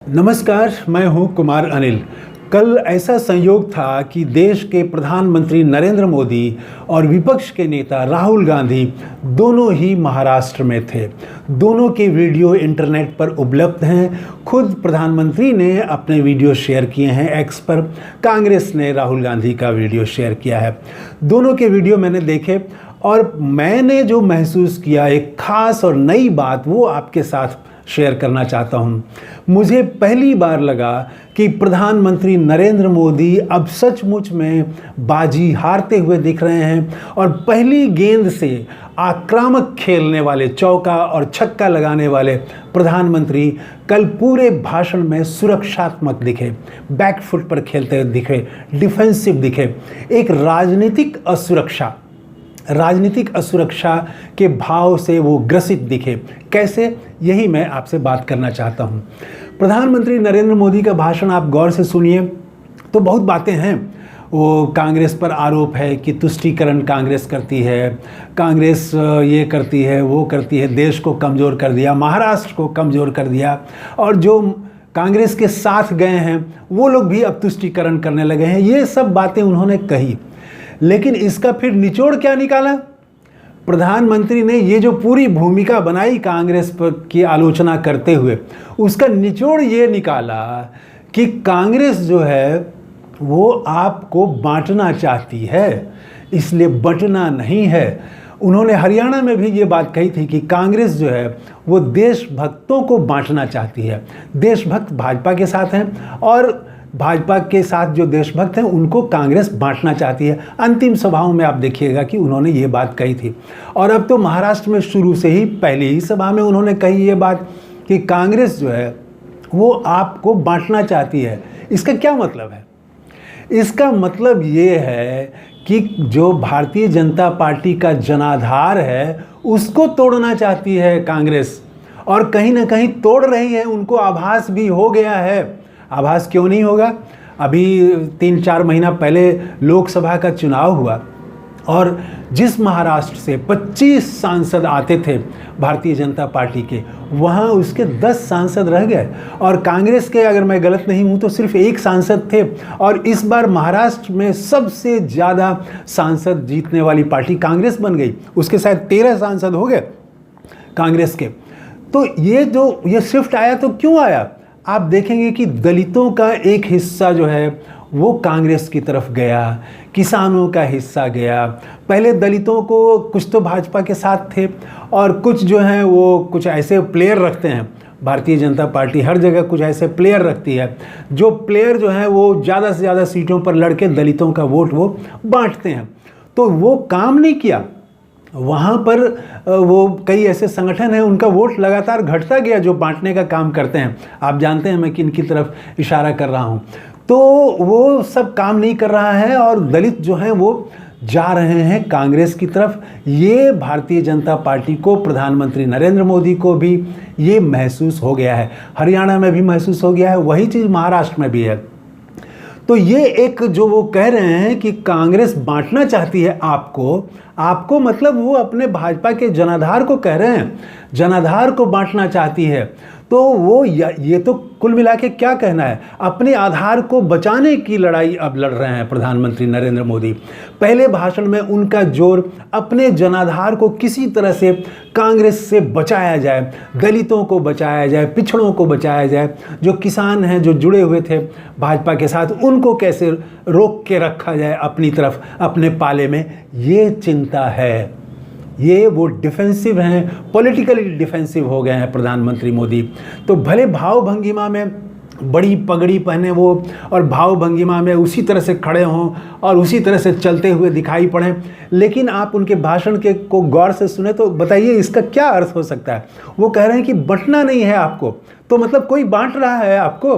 नमस्कार, मैं हूं कुमार अनिल। कल ऐसा संयोग था कि देश के प्रधानमंत्री नरेंद्र मोदी और विपक्ष के नेता राहुल गांधी दोनों ही महाराष्ट्र में थे। दोनों के वीडियो इंटरनेट पर उपलब्ध हैं। खुद प्रधानमंत्री ने अपने वीडियो शेयर किए हैं एक्स पर। कांग्रेस ने राहुल गांधी का वीडियो शेयर किया है। दोनों के वीडियो मैंने देखे और मैंने जो महसूस किया, एक खास और नई बात, वो आपके साथ शेयर करना चाहता हूं। मुझे पहली बार लगा कि प्रधानमंत्री नरेंद्र मोदी अब सचमुच में बाजी हारते हुए दिख रहे हैं और पहली गेंद से आक्रामक खेलने वाले, चौका और छक्का लगाने वाले प्रधानमंत्री कल पूरे भाषण में सुरक्षात्मक दिखे, बैकफुट पर खेलते दिखे, डिफेंसिव दिखे। एक राजनीतिक असुरक्षा के भाव से वो ग्रसित दिखे। कैसे, यही मैं आपसे बात करना चाहता हूँ। प्रधानमंत्री नरेंद्र मोदी का भाषण आप गौर से सुनिए तो बहुत बातें हैं। वो कांग्रेस पर आरोप है कि तुष्टीकरण कांग्रेस करती है, कांग्रेस ये करती है, वो करती है, देश को कमज़ोर कर दिया, महाराष्ट्र को कमज़ोर कर दिया, और जो कांग्रेस के साथ गए हैं वो लोग भी अब तुष्टीकरण करने लगे हैं। ये सब बातें उन्होंने कही, लेकिन इसका फिर निचोड़ क्या निकाला? प्रधानमंत्री ने ये जो पूरी भूमिका बनाई कांग्रेस पर की आलोचना करते हुए, उसका निचोड़ ये निकाला कि कांग्रेस जो है वो आपको बांटना चाहती है, इसलिए बंटना नहीं है। उन्होंने हरियाणा में भी ये बात कही थी कि कांग्रेस जो है वो देशभक्तों को बांटना चाहती है। देशभक्त भाजपा के साथ हैं और भाजपा के साथ जो देशभक्त हैं उनको कांग्रेस बांटना चाहती है। अंतिम सभाओं में आप देखिएगा कि उन्होंने ये बात कही थी। और अब तो महाराष्ट्र में शुरू से ही पहली ही सभा में उन्होंने कही ये बात कि कांग्रेस जो है वो आपको बांटना चाहती है। इसका क्या मतलब है? इसका मतलब ये है कि जो भारतीय जनता पार्टी का जनाधार है उसको तोड़ना चाहती है कांग्रेस, और कहीं ना कहीं तोड़ रही है। उनको आभास भी हो गया है। आभास क्यों नहीं होगा? अभी 3-4 महीना पहले लोकसभा का चुनाव हुआ और जिस महाराष्ट्र से 25 सांसद आते थे भारतीय जनता पार्टी के, वहाँ उसके 10 सांसद रह गए और कांग्रेस के, अगर मैं गलत नहीं हूँ तो सिर्फ 1 सांसद थे। और इस बार महाराष्ट्र में सबसे ज़्यादा सांसद जीतने वाली पार्टी कांग्रेस बन गई। उसके शायद 13 सांसद हो गए कांग्रेस के। तो ये शिफ्ट आया तो क्यों आया? आप देखेंगे कि दलितों का एक हिस्सा जो है वो कांग्रेस की तरफ गया, किसानों का हिस्सा गया। पहले दलितों को कुछ तो भाजपा के साथ थे और कुछ जो हैं वो कुछ ऐसे प्लेयर रखते हैं। भारतीय जनता पार्टी हर जगह कुछ ऐसे प्लेयर रखती है, जो प्लेयर जो हैं वो ज़्यादा से ज़्यादा सीटों पर लड़के दलितों का वोट वो बांटते हैं। तो वो काम नहीं किया वहाँ पर। वो कई ऐसे संगठन हैं, उनका वोट लगातार घटता गया जो बांटने का काम करते हैं। आप जानते हैं मैं किन की तरफ इशारा कर रहा हूँ। तो वो सब काम नहीं कर रहा है और दलित जो हैं वो जा रहे हैं कांग्रेस की तरफ। ये भारतीय जनता पार्टी को, प्रधानमंत्री नरेंद्र मोदी को भी ये महसूस हो गया है। हरियाणा में भी महसूस हो गया है, वही चीज़ महाराष्ट्र में भी है। तो ये एक जो वो कह रहे हैं कि कांग्रेस बांटना चाहती है आपको मतलब वो अपने भाजपा के जनाधार को कह रहे हैं, जनाधार को बांटना चाहती है। तो वो ये तो कुल मिला के क्या कहना है, अपने आधार को बचाने की लड़ाई अब लड़ रहे हैं प्रधानमंत्री नरेंद्र मोदी। पहले भाषण में उनका जोर अपने जनाधार को किसी तरह से कांग्रेस से बचाया जाए, दलितों को बचाया जाए, पिछड़ों को बचाया जाए, जो किसान हैं जो जुड़े हुए थे भाजपा के साथ, उनको कैसे रोक के रखा जाए अपनी तरफ, अपने पाले में। ये चिंता है। ये वो डिफेंसिव हैं, पॉलिटिकली डिफेंसिव हो गए हैं प्रधानमंत्री मोदी। तो भले भाव भंगिमा में बड़ी पगड़ी पहने वो और भाव भंगिमा में उसी तरह से खड़े हों और उसी तरह से चलते हुए दिखाई पड़ें, लेकिन आप उनके भाषण को गौर से सुने तो बताइए इसका क्या अर्थ हो सकता है। वो कह रहे हैं कि बंटना नहीं है आपको, तो मतलब कोई बांट रहा है आपको।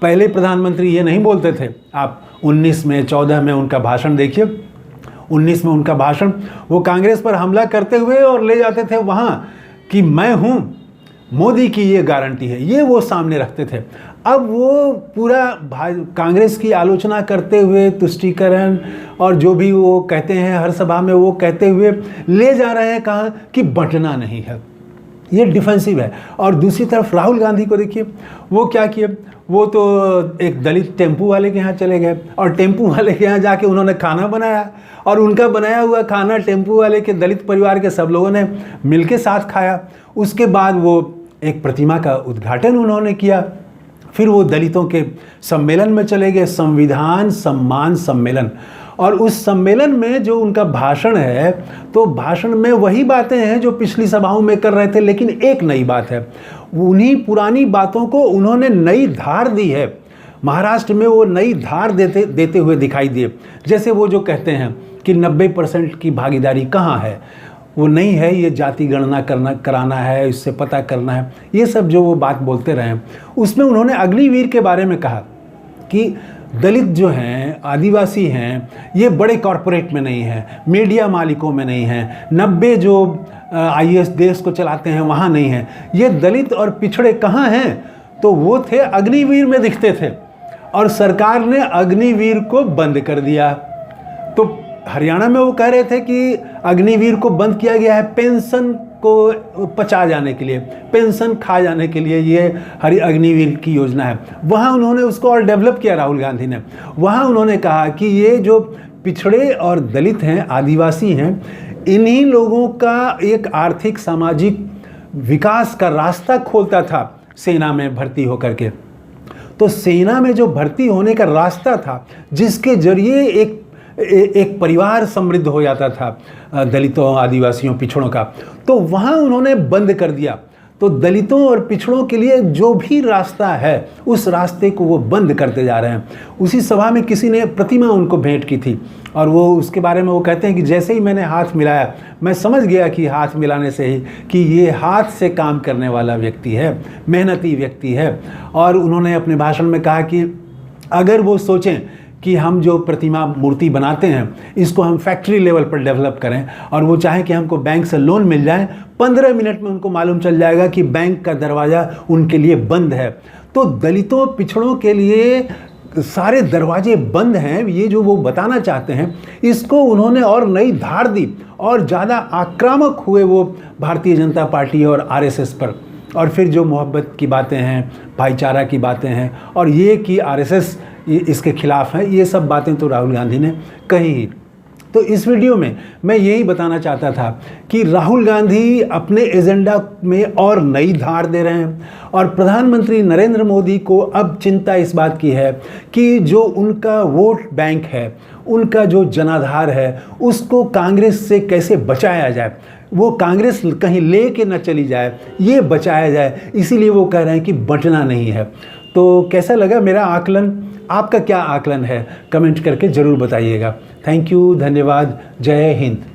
पहले प्रधानमंत्री ये नहीं बोलते थे। आप 19 में 14 में उनका भाषण देखिए। 19 में उनका भाषण, वो कांग्रेस पर हमला करते हुए और ले जाते थे वहाँ कि मैं हूँ, मोदी की ये गारंटी है, ये वो सामने रखते थे। अब वो पूरा कांग्रेस की आलोचना करते हुए तुष्टीकरण और जो भी वो कहते हैं हर सभा में, वो कहते हुए ले जा रहे हैं कहाँ कि बंटना नहीं है। ये डिफेंसिव है। और दूसरी तरफ राहुल गांधी को देखिए, वो क्या किए, वो तो एक दलित टेम्पू वाले के यहाँ चले गए और टेम्पू वाले के यहाँ जाके उन्होंने खाना बनाया और उनका बनाया हुआ खाना टेम्पू वाले के दलित परिवार के सब लोगों ने मिलके साथ खाया। उसके बाद वो एक प्रतिमा का उद्घाटन उन्होंने किया। फिर वो दलितों के सम्मेलन में चले गए, संविधान सम्मान सम्मेलन। और उस सम्मेलन में जो उनका भाषण है, तो भाषण में वही बातें हैं जो पिछली सभाओं में कर रहे थे, लेकिन एक नई बात है। उन्हीं पुरानी बातों को उन्होंने नई धार दी है। महाराष्ट्र में वो नई धार देते हुए दिखाई दिए। जैसे वो जो कहते हैं कि 90% की भागीदारी कहाँ है, वो नहीं है, ये जाति गणना कराना है, इससे पता करना है, ये सब जो वो बात बोलते रहे। उसमें उन्होंने अग्निवीर के बारे में कहा कि दलित जो हैं, आदिवासी हैं, ये बड़े कॉरपोरेट में नहीं हैं, मीडिया मालिकों में नहीं हैं, 90 जो IAS देश को चलाते हैं वहाँ नहीं हैं, ये दलित और पिछड़े कहाँ हैं? तो वो थे अग्निवीर में दिखते थे और सरकार ने अग्निवीर को बंद कर दिया। तो हरियाणा में वो कह रहे थे कि अग्निवीर को बंद किया गया है पेंशन को पचा जाने के लिए, पेंशन खा जाने के लिए, ये अग्निवीर की योजना है। वहाँ उन्होंने उसको और डेवलप किया राहुल गांधी ने। वहाँ उन्होंने कहा कि ये जो पिछड़े और दलित हैं, आदिवासी हैं, इन्हीं लोगों का एक आर्थिक सामाजिक विकास का रास्ता खोलता था सेना में भर्ती होकर के। तो सेना में जो भर्ती होने का रास्ता था, जिसके जरिए एक परिवार समृद्ध हो जाता था दलितों, आदिवासियों, पिछड़ों का, तो वहाँ उन्होंने बंद कर दिया। तो दलितों और पिछड़ों के लिए जो भी रास्ता है, उस रास्ते को वो बंद करते जा रहे हैं। उसी सभा में किसी ने प्रतिमा उनको भेंट की थी और वो उसके बारे में वो कहते हैं कि जैसे ही मैंने हाथ मिलाया, मैं समझ गया कि हाथ मिलाने से ही कि ये हाथ से काम करने वाला व्यक्ति है, मेहनती व्यक्ति है। और उन्होंने अपने भाषण में कहा कि अगर वो सोचें कि हम जो प्रतिमा मूर्ति बनाते हैं इसको हम फैक्ट्री लेवल पर डेवलप करें और वो चाहें कि हमको बैंक से लोन मिल जाए, 15 मिनट में उनको मालूम चल जाएगा कि बैंक का दरवाज़ा उनके लिए बंद है। तो दलितों, पिछड़ों के लिए सारे दरवाजे बंद हैं, ये जो वो बताना चाहते हैं, इसको उन्होंने और नई धार दी और ज़्यादा आक्रामक हुए वो भारतीय जनता पार्टी और RSS पर। और फिर जो मोहब्बत की बातें हैं, भाईचारा की बातें हैं और ये कि RSS इसके खिलाफ है, ये सब बातें तो राहुल गांधी ने कही ही। तो इस वीडियो में मैं यही बताना चाहता था कि राहुल गांधी अपने एजेंडा में और नई धार दे रहे हैं और प्रधानमंत्री नरेंद्र मोदी को अब चिंता इस बात की है कि जो उनका वोट बैंक है, उनका जो जनाधार है, उसको कांग्रेस से कैसे बचाया जाए, वो कांग्रेस कहीं ले के न चली जाए, ये बचाया जाए। इसीलिए वो कह रहे हैं कि बंटना नहीं है। तो कैसा लगा मेरा आकलन? आपका क्या आकलन है? कमेंट करके ज़रूर बताइएगा। थैंक यू, धन्यवाद, जय हिंद।